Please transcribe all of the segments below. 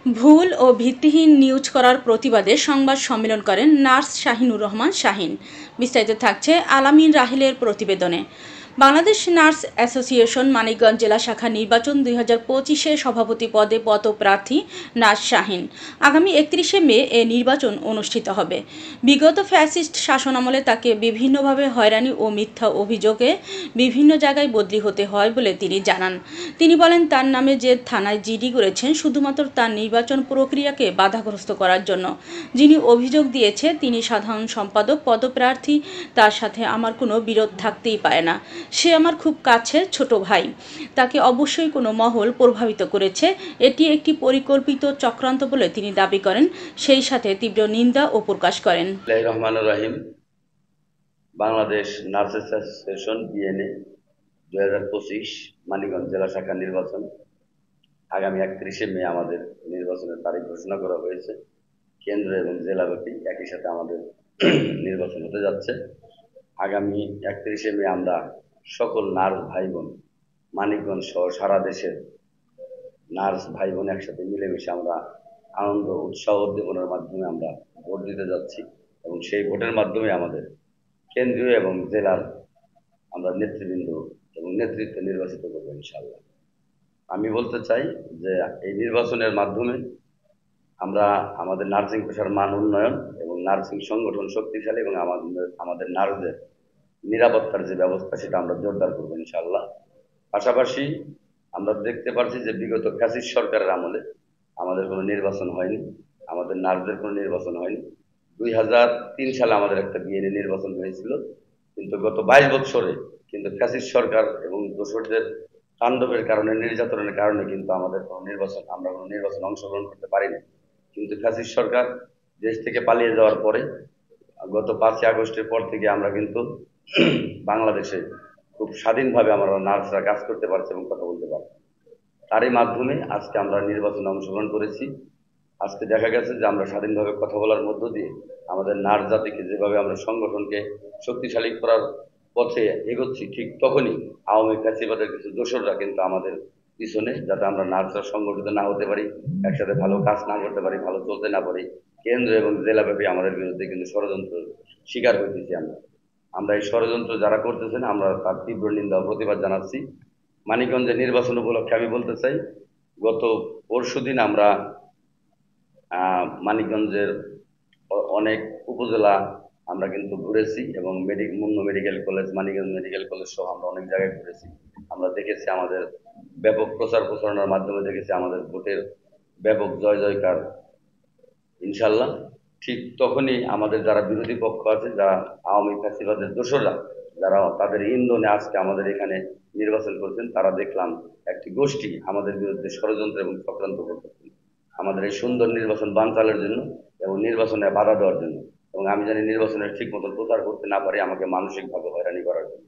ভুল ও ভিত্তিহীন নিউজ করার প্রতিবাদে সংবাদ সম্মেলন করেন নার্স শাহিনুর রহমান শাহিন। বিস্তারিত থাকছে আলামিন রাহিলের প্রতিবেদনে। বাংলাদেশ নার্স অ্যাসোসিয়েশন মানিকগঞ্জ জেলা শাখা নির্বাচন 2025-এ সভাপতি পদে পদপ্রার্থী নার্স শাহিন। আগামী 31শে মে এ নির্বাচন অনুষ্ঠিত হবে। বিগত ফ্যাসিস্ট শাসনামলে তাকে বিভিন্নভাবে হয়রানি ও মিথ্যা অভিযোগে বিভিন্ন জায়গায় বদলি হতে হয় বলে তিনি জানান। তিনি বলেন, তার নামে যে থানায় জিডি করেছেন শুধুমাত্র তার নির্বাচন প্রক্রিয়াকে বাধাগ্রস্ত করার জন্য। যিনি অভিযোগ দিয়েছে তিনি সাধারণ সম্পাদক পদপ্রার্থী, তার সাথে আমার কোনো বিরোধ থাকতেই পারে না। সে আমার খুব কাছের ছোট ভাই। তাকে অবশ্যই কোনো মহল প্রভাবিত করেছে। এটি একটি পরিকল্পিত চক্রান্ত বলে তিনি দাবি করেন, সেই সাথে তীব্র নিন্দা ও প্রকাশ করেন। Rahmanur Rahim, Bangladesh nurse association BNA 2025 Manikganj জেলা শাখা নির্বাচন আগামী 31শে মে আমাদের নির্বাচনের তারিখ ঘোষণা করা হয়েছে। কেন্দ্র এবং জেলাব্যাপী একই সাথে আমাদের নির্বাচন হতে যাচ্ছে। আগামী 31শে মে আমরা সকল নার্স ভাই বোন, মানিকগঞ্জ সহ সারা দেশের নার্স ভাই বোন একসাথে মিলেমিশে আমরা আনন্দ, উৎসাহ, উদ্দীপনার মাধ্যমে আমরা ভোট দিতে যাচ্ছি এবং সেই ভোটের মাধ্যমে আমাদের কেন্দ্রীয় এবং জেলার আমরা নেতৃবৃন্দ এবং নেতৃত্ব নির্বাচিত করবো ইনশাআল্লাহ। আমি বলতে চাই যে এই নির্বাচনের মাধ্যমে আমরা আমাদের নার্সিং পেশার মান উন্নয়ন এবং নার্সিং সংগঠন শক্তিশালী এবং আমাদের নার্সদের নিরাপত্তার যে ব্যবস্থা সেটা আমরা জোরদার করবো ইনশাআল্লাহ। পাশাপাশি আমরা দেখতে পাচ্ছি যে বিগত ফ্যাসিস্ট সরকারের আমলে আমাদের কোনো নির্বাচন হয়নি, আমাদের নার্সদের কোনো নির্বাচন হয়নি। 2003 সালে আমাদের একটা বিএনএ নির্বাচন হয়েছিল, কিন্তু গত 22 বছরে কিন্তু ফ্যাসিস্ট সরকার এবং দোসরদের তাণ্ডবের কারণে, নির্যাতনের কারণে কিন্তু আমরা কোনো নির্বাচন অংশগ্রহণ করতে পারিনি। কিন্তু ফ্যাসিস্ট সরকার দেশ থেকে পালিয়ে যাওয়ার পরে গত 5ই আগস্টের পর থেকে আমরা কিন্তু বাংলাদেশে খুব স্বাধীনভাবে আমরা নার্সরা কাজ করতে পারছি এবং কথা বলতে পারছি। তারই মাধ্যমে আজকে আমরা নির্বাচনে অংশগ্রহণ করেছি। আজকে দেখা গেছে যে আমরা স্বাধীনভাবে কথা বলার মধ্য দিয়ে আমাদের নার্স জাতিকে যেভাবে আমরা সংগঠনকে শক্তিশালী করার পথে এগোচ্ছি, ঠিক তখনই আওয়ামী ফ্যাসিবাদের কিছু দোসররা কিন্তু আমাদের পিছনে, যাতে আমরা নার্সরা সংগঠিত না হতে পারি, একসাথে ভালো কাজ না করতে পারি, ভালো চলতে না পারি, কেন্দ্র এবং জেলাব্যাপী আমাদের বিরুদ্ধে কিন্তু ষড়যন্ত্র শিকার হইতেছি আমরা এই ষড়যন্ত্র যারা করতেছেন আমরা তার তীব্র নিন্দা ও প্রতিবাদ জানাচ্ছি। মানিকগঞ্জের নির্বাচন উপলক্ষে আমি বলতে চাই, গত পরশুদিন আমরা মানিকগঞ্জের অনেক উপজেলা আমরা কিন্তু ঘুরেছি এবং Munna medical college, Manikganj medical college সহ আমরা অনেক জায়গায় ঘুরেছি। আমরা দেখেছি আমাদের ব্যাপক প্রচার প্রচারণার মাধ্যমে দেখেছি আমাদের ভোটের ব্যাপক জয় জয়কার ইনশাল্লাহ। ঠিক তখনই আমাদের যারা বিরোধী পক্ষ আছে, যারা আওয়ামী ফ্যাসিবাদের দোসররা, যারা তাদের ইন্ধনে আজকে আমাদের এখানে নির্বাচন করছেন, তারা দেখলাম একটি গোষ্ঠী আমাদের বিরুদ্ধে ষড়যন্ত্র এবং চক্রান্ত করতেছেন আমাদের এই সুন্দর নির্বাচন বানচালের জন্য এবং নির্বাচনে বাধা দেওয়ার জন্য, এবং আমি জানি নির্বাচনের ঠিক মতন প্রচার করতে না পারি আমাকে মানসিকভাবে হয়রানি করার জন্য।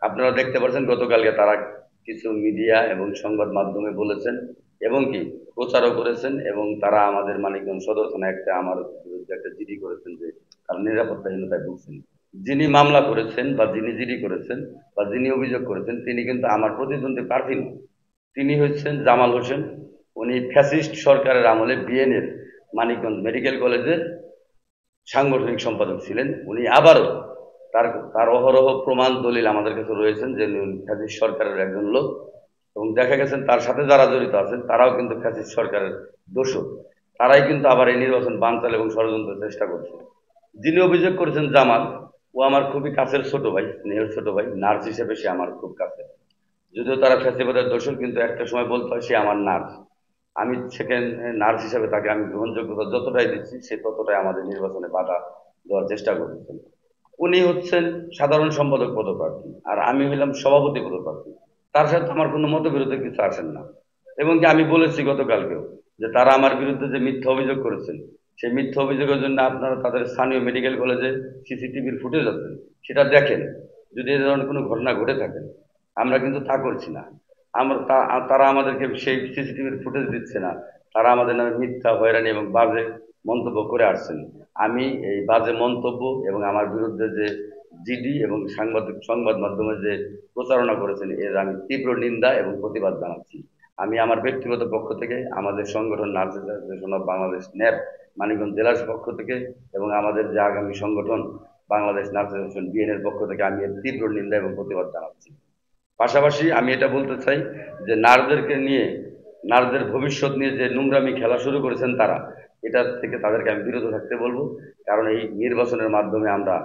আপনারা দেখতে পাচ্ছেন গতকালকে তারা কিছু মিডিয়া এবং সংবাদ মাধ্যমে বলেছেন এবং কি প্রচারও করেছেন, এবং তারা আমাদের মানিকগঞ্জ সদর থানায় আমার বিরুদ্ধে একটা জিডি করেছেন যে তারা নিরাপত্তাহীনতায় ভুগছেন। যিনি মামলা করেছেন বা যিনি জিডি করেছেন বা যিনি অভিযোগ করেছেন তিনি কিন্তু আমার প্রতিদ্বন্দ্বী প্রার্থী নন। তিনি হচ্ছেন জামাল হোসেন। উনি ফ্যাসিস্ট সরকারের আমলে বিএনএর মানিকগঞ্জ মেডিকেল কলেজের সাংগঠনিক সম্পাদক ছিলেন। উনি আবারও তার তার অহরহ প্রমাণ দলিল আমাদের কাছে রয়েছেন যে ফ্যাসিস্ট সরকারের একজন লোক, এবং দেখা গেছেন তার সাথে যারা জড়িত আছেন তারাও কিন্তু ফ্যাসিস্ট সরকারের দোষক। তারাই কিন্তু আবার এই নির্বাচন বানচাল এবং ষড়যন্ত্রের চেষ্টা করছে। যিনি অভিযোগ করেছেন জামাল, ও আমার খুবই কাছের ছোট ভাই, স্নেহের ছোট ভাই, নার্স হিসেবে সে আমার খুব কাছে। যদিও তারা ফ্যাসিবাদের দোষক, কিন্তু একটা সময় বলতে হয় সে আমার নার্স। আমি সেকেন্ড নার্স হিসেবে তাকে আমি গ্রহণযোগ্যতা যতটাই দিচ্ছি, সে ততটাই আমাদের নির্বাচনে বাধা দেওয়ার চেষ্টা করতেছেন। উনি হচ্ছেন সাধারণ সম্পাদক পদপ্রার্থী আর আমি হইলাম সভাপতি পদপ্রার্থী। তার সাথে আমার কোনো মতবিরোধে কিছু আসেন না, এবং কি আমি বলেছি গতকালকেও যে তারা আমার বিরুদ্ধে যে মিথ্যা অভিযোগ করেছেন, সেই মিথ্যা অভিযোগের জন্য আপনারা তাদের স্থানীয় মেডিকেল কলেজে সিসিটিভির ফুটেজ আছে, সেটা দেখেন। যদি এই ধরনের কোনো ঘটনা ঘটে থাকে, আমরা কিন্তু তা করছি না। তারা আমাদেরকে সেই সিসিটিভির ফুটেজ দিচ্ছে না, তারা আমাদের নামে মিথ্যা, হয়রানি এবং বাজে মন্তব্য করে আসছেন। আমি এই বাজে মন্তব্য এবং আমার বিরুদ্ধে যে জিডি এবং সংবাদ মাধ্যমে যে প্রচারণা করেছেন, এর আমি তীব্র নিন্দা এবং প্রতিবাদ জানাচ্ছি। আমি আমার ব্যক্তিগত পক্ষ থেকে, আমাদের সংগঠন nurse association of Bangladesh nap Manikganj জেলার পক্ষ থেকে এবং আমাদের যে আগামী সংগঠন বাংলাদেশ নার্স অ্যাসোসিয়েশন বিএন এর পক্ষ থেকে আমি এর তীব্র নিন্দা এবং প্রতিবাদ জানাচ্ছি। পাশাপাশি আমি এটা বলতে চাই যে নার্সদেরকে নিয়ে, নার্সদের ভবিষ্যৎ নিয়ে যে নোংরামি খেলা শুরু করেছেন তারা, এটা থেকে তাদেরকে আমি বিরত থাকতে বলবো। কারণ এই নির্বাচনের মাধ্যমে আমরা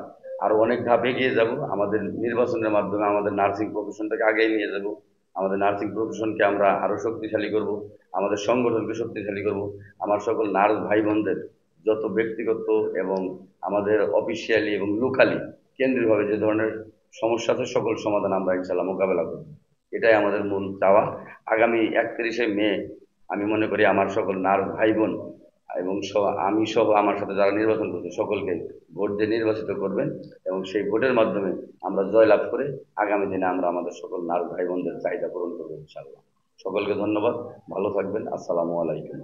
আরো অনেক ধাপ এগিয়ে যাব। আমাদের নির্বাচনের মাধ্যমে আমাদের নার্সিং প্রফেশনটাকে আগে নিয়ে যাব। আমাদের নার্সিং প্রফেশনকে আমরা আরো শক্তিশালী করব, আমাদের সংগঠনকে শক্তিশালী করব। আমার সকল নার্স ভাই বোনদের যত ব্যক্তিগত এবং আমাদের অফিসিয়ালি এবং লোকালি কেন্দ্রীয়ভাবে যে ধরনের সমস্যা আছে সকল সমাধান আমরা ইনশাল্লাহ মোকাবেলা করব। এটাই আমাদের মূল চাওয়া। আগামী 31শে মে আমি মনে করি আমার সকল নার্স ভাই বোন এবং আমি সহ আমার সাথে যারা নির্বাচন করছে সকলকে ভোট দিয়ে নির্বাচিত করবেন এবং সেই ভোটের মাধ্যমে আমরা জয়লাভ করে আগামী দিনে আমরা আমাদের সকল নার্স ভাই বোনদের চাহিদা পূরণ করবো ইনশাল্লাহ। সকলকে ধন্যবাদ, ভালো থাকবেন, আসসালামু আলাইকুম।